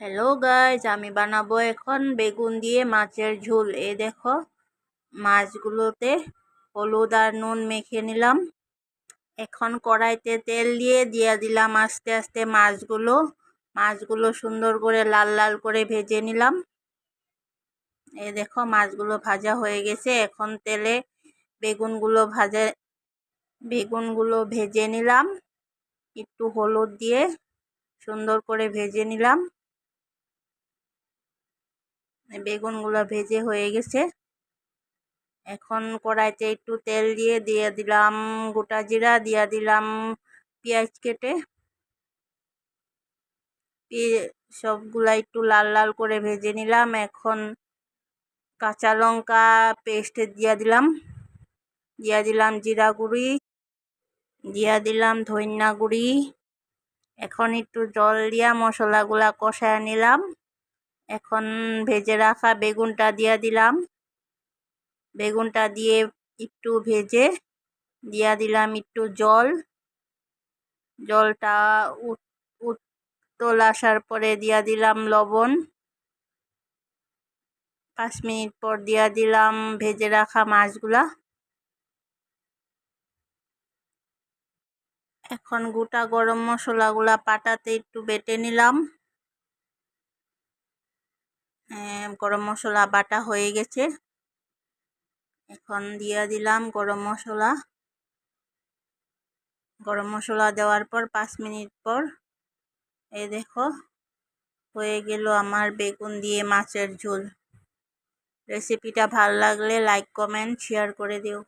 Hello guys, আমি বানাবো এখন বেগুন দিয়ে মাছের ঝোল। এই দেখো, মাছগুলোতে হলুদ আর নুন মেখে নিলাম। এখন কড়াইতে তেল দিয়ে দিলাম আস্তে আস্তে মাছগুলো সুন্দর করে লাল লাল করে ভেজে নিলাম। এই দেখো, মাছগুলো ভাজা হয়ে গেছে। এখন তেলে বেগুনগুলো ভেজে নিলাম, একটু হলুদ দিয়ে সুন্দর করে ভেজে নিলাম। বেগুনগুলো ভেজে হয়ে গেছে। এখন কড়াইতে একটু তেল দিয়ে দিলাম গোটা জিরা, দিয়ে দিলাম পেঁয়াজ কেটে। সবগুলা একটু লাল লাল করে ভেজে নিলাম। এখন কাঁচা লঙ্কা পেস্ট দিয়ে দিলাম জিরা গুঁড়ি, দিয়ে দিলাম ধনিয়া গুঁড়ি। এখন একটু জল দিয়া মশলাগুলা কষায় নিলাম। এখন ভেজে রাখা বেগুনটা দিয়ে দিলাম। বেগুনটা দিয়ে একটু ভেজে দিয়ে দিলাম একটু জলটা উত্তল আসার পরে দিয়ে দিলাম লবণ। 5 মিনিট পর দিয়ে দিলাম ভেজে রাখা মাছগুলা। এখন গোটা গরম মশলাগুলা পাটাতে একটু বেটে নিলাম। গরম মশলা বাটা হয়ে গেছে। এখন দিয়ে দিলাম গরম মশলা দেওয়ার পর 5 মিনিট পর এই দেখো, হয়ে গেল আমার বেগুন দিয়ে মাছের ঝোল। রেসিপিটা ভালো লাগলে লাইক কমেন্ট শেয়ার করে দিও।